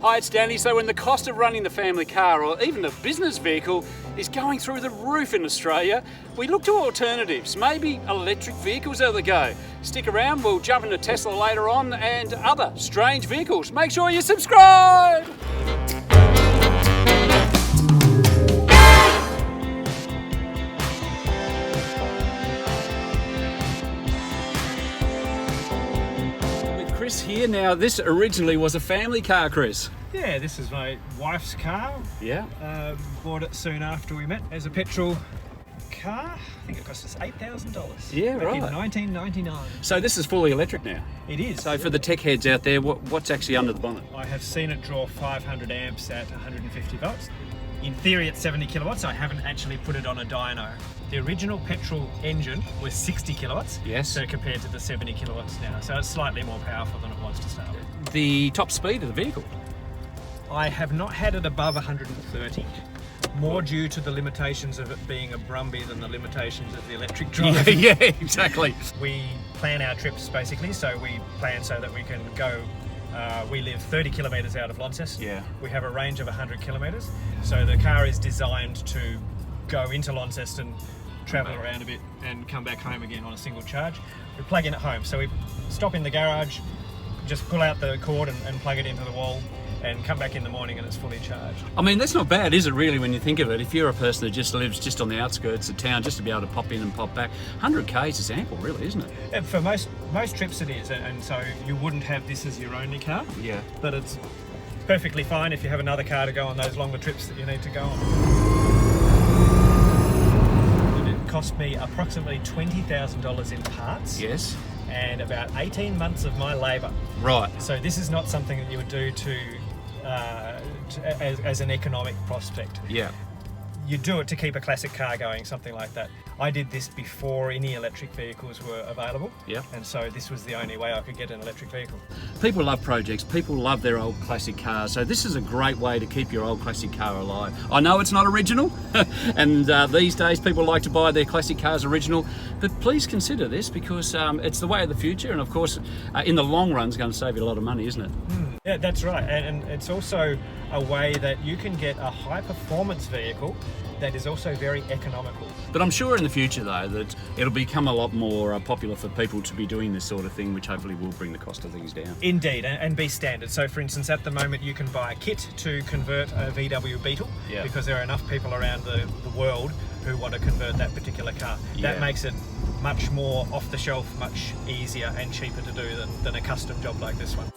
Hi, it's Danny. So when the cost of running the family car or even a business vehicle is going through the roof in Australia, we look to alternatives. Maybe electric vehicles are the go. Stick around, we'll jump into Tesla later on and other strange vehicles. Make sure you subscribe! Chris here. Now, this originally was a family car, Chris. Yeah, this is my wife's car. Yeah. Bought it soon after we met as a petrol car. I think it cost us $8,000. Yeah, back right. in 1999. So this is fully electric now. It is. So for the tech heads out there, what's actually under the bonnet? I have seen it draw 500 amps at 150 volts. In theory, it's 70 kilowatts. I haven't actually put it on a dyno. The original petrol engine was 60 kilowatts. Yes. So compared to the 70 kilowatts now. So it's slightly more powerful than it was to start with. The top speed of the vehicle. I have not had it above 130. More due to the limitations of it being a Brumby than the limitations of the electric drive. Yeah, exactly. We plan our trips basically, so we plan so that we can go. We live 30 kilometres out of Launceston. Yeah. We have a range of 100 kilometres, so the car is designed to go into Launceston, travel around a bit, and come back home again on a single charge. We plug in at home, so we stop in the garage, just pull out the cord and plug it into the wall, and come back in the morning and it's fully charged. I mean, that's not bad, is it, really, when you think of it? If you're a person that just lives just on the outskirts of town, just to be able to pop in and pop back, 100 k's is ample, really, isn't it? And for most trips it is, and so you wouldn't have this as your only car. Yeah. But it's perfectly fine if you have another car to go on those longer trips that you need to go on. It cost me approximately $20,000 in parts. Yes. And about 18 months of my labour. Right. So this is not something that you would do as an economic prospect. Yeah. You do it to keep a classic car going, something like that. I did this before any electric vehicles were available. Yeah. And so this was the only way I could get an electric vehicle. People love projects. People love their old classic cars. So this is a great way to keep your old classic car alive. I know it's not original, and these days people like to buy their classic cars original, but please consider this because it's the way of the future, and of course, in the long run, it's going to save you a lot of money, isn't it? Yeah, that's right. And it's also a way that you can get a high performance vehicle that is also very economical. But I'm sure in the future, though, that it'll become a lot more popular for people to be doing this sort of thing, which hopefully will bring the cost of things down. Indeed, and be standard. So, for instance, at the moment, you can buy a kit to convert a VW Beetle because there are enough people around the world who want to convert that particular car. Yeah. That makes it much more off the shelf, much easier and cheaper to do than a custom job like this one.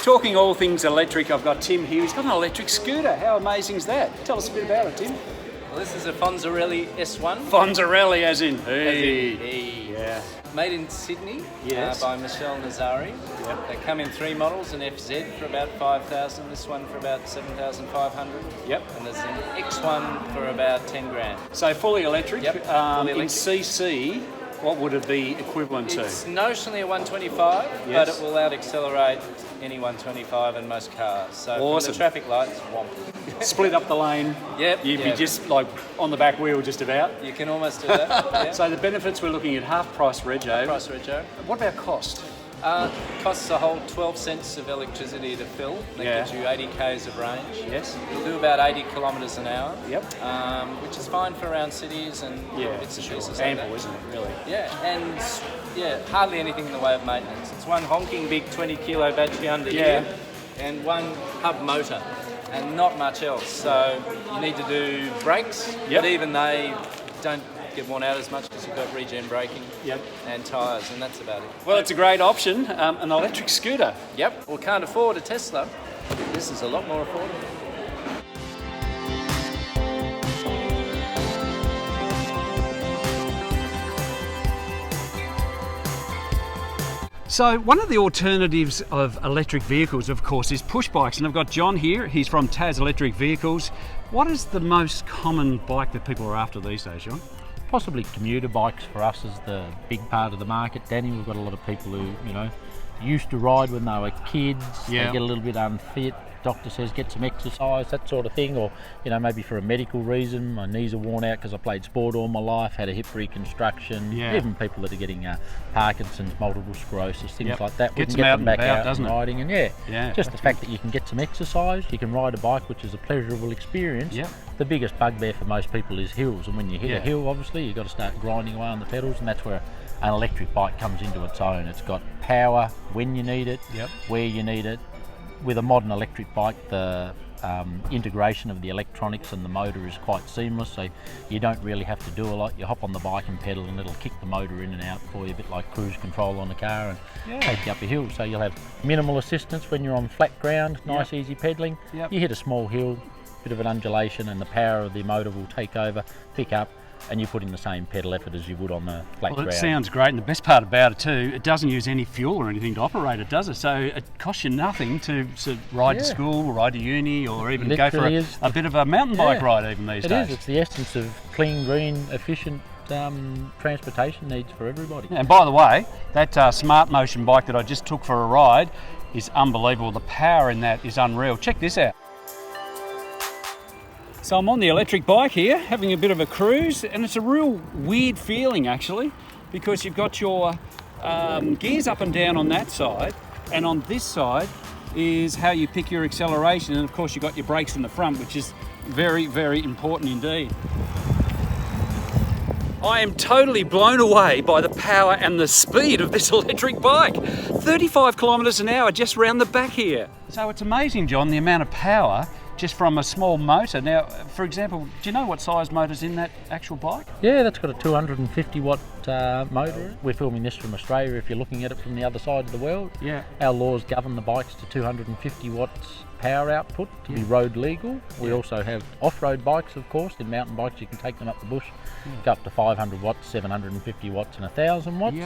Talking all things electric, I've got Tim here. He's got an electric scooter. How amazing is that? Tell us a bit about it, Tim. Well, this is a Fonzarelli S1. Fonzarelli, as in Hey. Yeah. Made in Sydney Yes. by Michelle Nazari. Yep. They come in three models, an FZ for about 5,000, this one for about 7,500. Yep. And there's an X1 for about 10 grand. So fully electric. Yep, fully In electric. CC, what would it be equivalent to? It's notionally a 125, Yes. but it will out-accelerate any 125 in most cars. So Awesome. from the traffic lights, whomp. Split up the lane. Yep. You'd be yep. just like on the back wheel, just about. You can almost do that. Yeah. So the benefits, we're looking at half price rego. Price Rego. What about cost? Costs a whole 12 cents of electricity to fill. That Yeah. gives you 80 k's of range. Yes. You'll do about 80 kilometres an hour. Yep. Which is fine for around cities and bits and pieces like Ample, that. isn't it, really? Yeah, and hardly anything in the way of maintenance. It's one honking big 20 kilo battery under here and one hub motor and not much else. So you need to do brakes, Yep. but even they don't get worn out as much because you've got regen braking and tyres, and that's about it. Well, it's a great option, an electric scooter. Yep, well, can't afford a Tesla. This is a lot more affordable. So one of the alternatives of electric vehicles, of course, is push bikes. And I've got John here. He's from Tas Electric Vehicles. What is the most common bike that people are after these days, John? Possibly commuter bikes for us is the big part of the market, Danny. We've got a lot of people who, used to ride when they were kids. Yeah. They get a little bit unfit. doctor says get some exercise, that sort of thing, or maybe for a medical reason, my knees are worn out because I played sport all my life, had a hip reconstruction. Yeah. Even people that are getting Parkinson's, multiple sclerosis, things like that. We Gets can them get out them and back about, out doesn't and it? riding, and just the fact that you can get some exercise, you can ride a bike, which is a pleasurable experience. Yep. The biggest bugbear for most people is hills, and when you hit a hill, obviously you've got to start grinding away on the pedals, and that's where an electric bike comes into its own. It's got power when you need it, where you need it. With a modern electric bike, the integration of the electronics and the motor is quite seamless, so you don't really have to do a lot. You hop on the bike and pedal, and it'll kick the motor in and out for you, a bit like cruise control on a car, and take you up a hill. So you'll have minimal assistance when you're on flat ground, nice easy pedaling. You hit a small hill, bit of an undulation, and the power of the motor will take over, pick up, and you put in the same pedal effort as you would on the flat ground. Well, it sounds great, and the best part about it too, it doesn't use any fuel or anything to operate it, does it? So it costs you nothing to ride to school, ride to uni, or even go for a bit of a mountain bike ride even these days. It is. It's the essence of clean, green, efficient transportation needs for everybody. And by the way, that Smart Motion bike that I just took for a ride is unbelievable. The power in that is unreal. Check this out. So I'm on the electric bike here, having a bit of a cruise, and it's a real weird feeling actually, because you've got your gears up and down on that side, and on this side is how you pick your acceleration, and of course you've got your brakes in the front, which is very, very important indeed. I am totally blown away by the power and the speed of this electric bike. 35 kilometres an hour just round the back here. So it's amazing, John, the amount of power just from a small motor. Now, for example, do you know what size motor's in that actual bike? Yeah, that's got a 250 watt motor. We're filming this from Australia if you're looking at it from the other side of the world. Yeah. Our laws govern the bikes to 250 watts power output to be road legal. We also have off-road bikes, of course. In mountain bikes you can take them up the bush, go up to 500 watts, 750 watts and 1000 watts.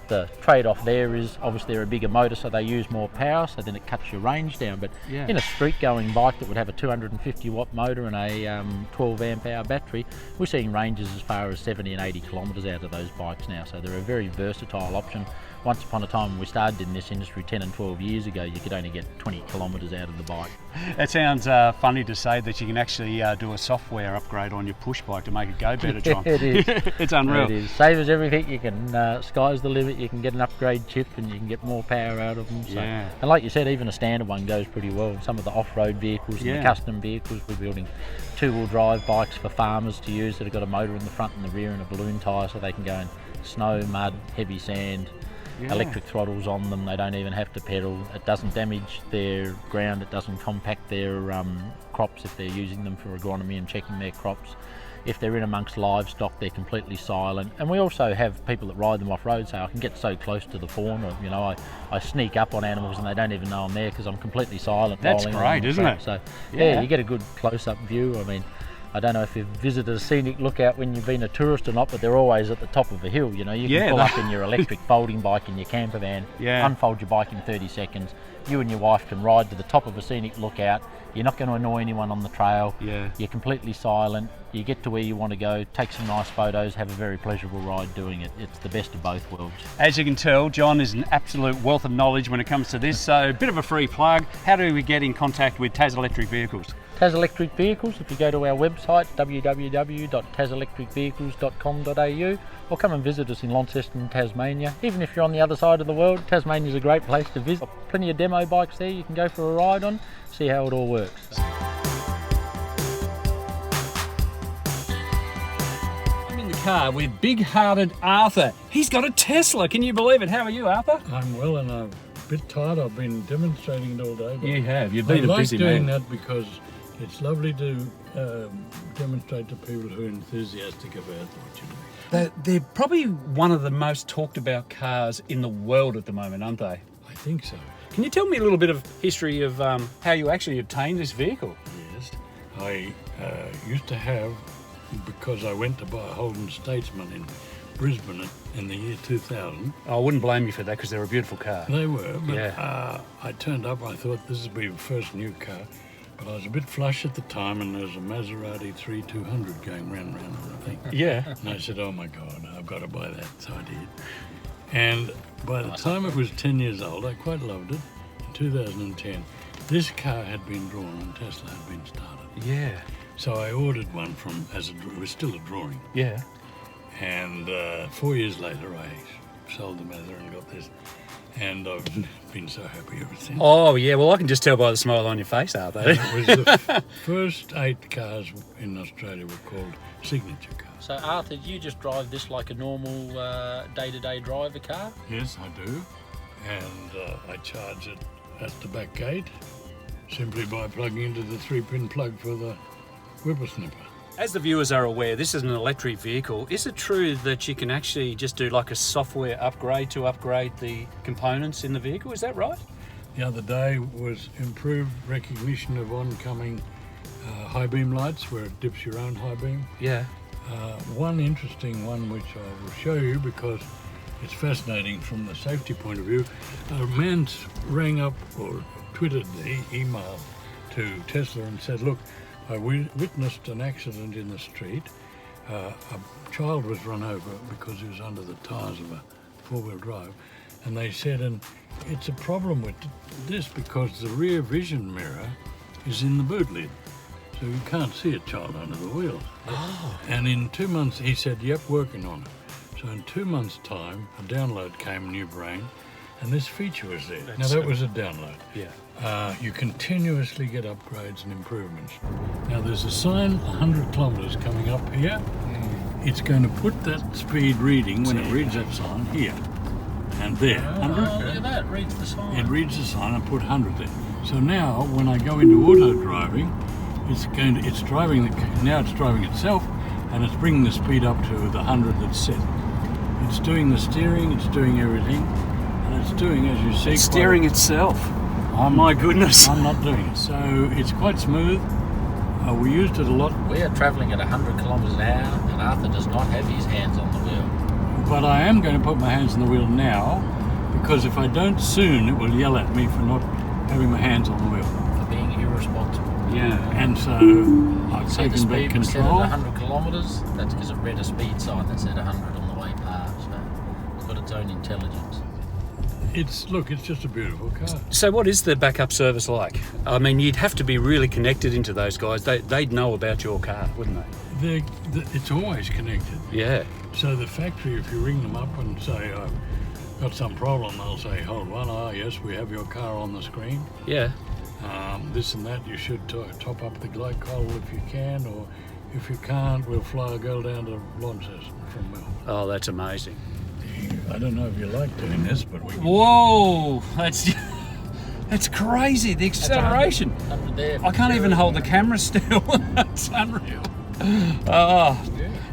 The trade-off there is obviously they're a bigger motor, so they use more power, so then it cuts your range down. But in a street-going bike that would have a 250 watt motor and a 12 amp hour battery, we're seeing ranges as far as 70 and 80 kilometres out of those bikes now. So they're a very versatile option. Once upon a time when we started in this industry 10 and 12 years ago, you could only get 20 kilometres out of the bike. It sounds funny to say that you can actually do a software upgrade on your push bike to make it go better, John. It is. It's unreal. It is. Save us everything. You can, sky's the limit. You can get an upgrade chip and you can get more power out of them. So, and like you said, even a standard one goes pretty well. Some of the off-road vehicles and the custom vehicles, we're building two-wheel drive bikes for farmers to use that have got a motor in the front and the rear and a balloon tyre, so they can go in snow, mud, heavy sand. Electric throttles on them, they don't even have to pedal. It doesn't damage their ground, it doesn't compact their crops if they're using them for agronomy and checking their crops. If they're in amongst livestock, they're completely silent. And we also have people that ride them off-road, so I can get so close to the fauna, I sneak up on animals and they don't even know I'm there because I'm completely silent. That's great, isn't it? So you get a good close-up view. I mean, I don't know if you've visited a scenic lookout when you've been a tourist or not, but they're always at the top of a hill. You can pull up in your electric folding bike in your camper van, unfold your bike in 30 seconds. You and your wife can ride to the top of a scenic lookout. You're not going to annoy anyone on the trail. You're completely silent. You get to where you want to go, take some nice photos, have a very pleasurable ride doing it. It's the best of both worlds. As you can tell, John is an absolute wealth of knowledge when it comes to this. So a bit of a free plug. How do we get in contact with Tas Electric Vehicles? Tas Electric Vehicles, if you go to our website www.taselectricvehicles.com.au, or come and visit us in Launceston, Tasmania. Even if you're on the other side of the world, Tasmania's a great place to visit. Plenty of demo bikes there you can go for a ride on, see how it all works. I'm in the car with big-hearted Arthur. He's got a Tesla, can you believe it? How are you, Arthur? I'm well, and I'm a bit tired. I've been demonstrating it all day. You have, you've been a busy man. I like doing that because it's lovely to demonstrate to people who are enthusiastic about what you do. They're probably one of the most talked about cars in the world at the moment, aren't they? I think so. Can you tell me a little bit of history of how you actually obtained this vehicle? Yes. I used to have, because I went to buy a Holden Statesman in Brisbane in the year 2000. I wouldn't blame you for that because they're a beautiful car. They were, but I turned up, I thought this would be the first new car. But I was a bit flush at the time, and there was a Maserati 3200 going round the thing. And I said, oh my God, I've got to buy that. So I did. And by the time it was 10 years old, I quite loved it. In 2010, This car had been drawn and Tesla had been started. Yeah. So I ordered one it was still a drawing. Yeah. And 4 years later, I sold the Mazda and got this. And I've been so happy ever since. Oh, yeah. Well, I can just tell by the smile on your face, Arthur. It was the first 8 cars in Australia were called signature cars. So Arthur, do you just drive this like a normal day-to-day driver car? Yes, I do. And I charge it at the back gate simply by plugging into the 3-pin plug for the whippersnipper. As the viewers are aware, this is an electric vehicle. Is it true that you can actually just do like a software upgrade to upgrade the components in the vehicle? Is that right? The other day was improved recognition of oncoming high beam lights where it dips your own high beam. Yeah. One interesting one which I will show you because it's fascinating from the safety point of view. A man rang up or tweeted the email to Tesla and said, look, I witnessed an accident in the street. A child was run over because he was under the tyres of a 4-wheel drive. And they said, and it's a problem with this because the rear vision mirror is in the boot lid. So you can't see a child under the wheel. Oh. And in 2 months, he said, yep, working on it. So in 2 months' time, a download came, New Brain, and this feature was there. Now that was a download. Yeah. You continuously get upgrades and improvements. Now there's a sign 100 kilometres coming up here. It's going to put that speed reading when it reads that sign here and there. 100. Oh, look at that, it reads the sign. It reads the sign and put 100 there. So now when I go into auto driving, it's driving itself and it's bringing the speed up to the 100 that's set. It's doing the steering, it's doing everything, and it's doing, as you see, It's steering itself. Oh my goodness. I'm not doing it. So it's quite smooth. We used it a lot. We are travelling at 100 kilometres an hour and Arthur does not have his hands on the wheel. But I am going to put my hands on the wheel now because if I don't soon, it will yell at me for not having my hands on the wheel. For being irresponsible. Yeah. And so I've See the taken back speed was set at control. 100 kilometres? That's because it read a speed sign that said 100 on the way past. So it's got its own intelligence. It's just a beautiful car. So what is the backup service like? I mean, you'd have to be really connected into those guys. They'd know about your car, wouldn't they? It's always connected. Yeah. So the factory, if you ring them up and say, I've got some problem, they'll say, hold on, oh yes, we have your car on the screen. Yeah. This and that, you should top up the glycol if you can, or if you can't, we'll fly a girl down to Launceston from Melbourne. Oh, that's amazing. I don't know if you like doing this, but we... Whoa, that's crazy. The acceleration. 100 there. I can't even hold the camera still. That's unreal. Oh,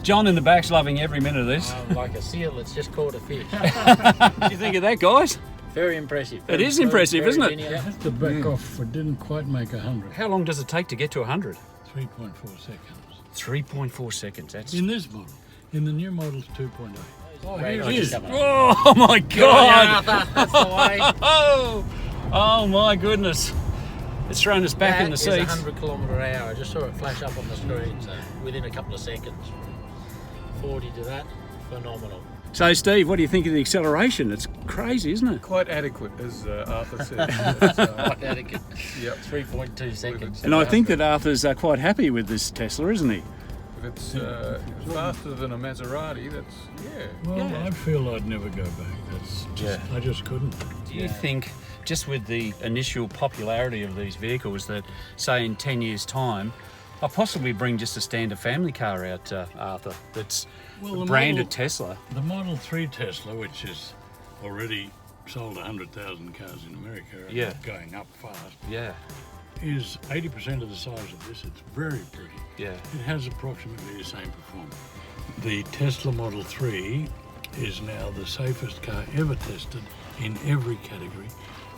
John in the back's loving every minute of this. Like a seal that's just caught a fish. What do you think of that, guys? Very impressive. It is impressive, isn't it? I have to back off. It didn't quite make 100. How long does it take to get to 100? 3.4 seconds. 3.4 seconds. That's. In this model. In the new model's 2.8. Oh, here it is. Oh my God! That's the way. Oh my goodness! It's thrown us back in the That is seats. 100 kilometre an hour. I just saw it flash up on the screen. So within a couple of seconds, 40 to that, phenomenal. So, Steve, what do you think of the acceleration? It's crazy, isn't it? Quite adequate, as Arthur said. Quite adequate. Yep. 3.2 seconds. And I think that Arthur's quite happy with this Tesla, isn't he? If it's faster than a Maserati, that's, yeah. Well, I feel I'd never go back. I just couldn't. Do you think, just with the initial popularity of these vehicles, that, say, in 10 years' time, I'll possibly bring just a standard family car out, Arthur, that's branded Tesla? The Model 3 Tesla, which is already sold 100,000 cars in America and going up fast, is 80% of the size of this. It's very pretty. Yeah. It has approximately the same performance. The Tesla Model 3 is now the safest car ever tested in every category,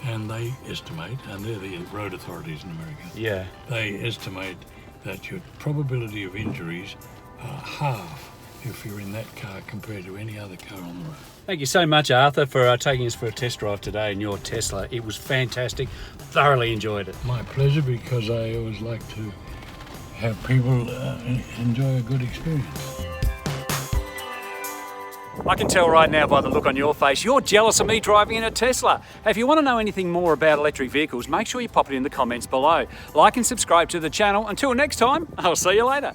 and they estimate, and they're the road authorities in America, they estimate that your probability of injuries are half if you're in that car compared to any other car on the road. Thank you so much, Arthur, for taking us for a test drive today in your Tesla. It was fantastic. Thoroughly enjoyed it. My pleasure, because I always like to have people enjoy a good experience. I can tell right now by the look on your face, you're jealous of me driving in a Tesla. If you want to know anything more about electric vehicles, make sure you pop it in the comments below. Like and subscribe to the channel. Until next time, I'll see you later.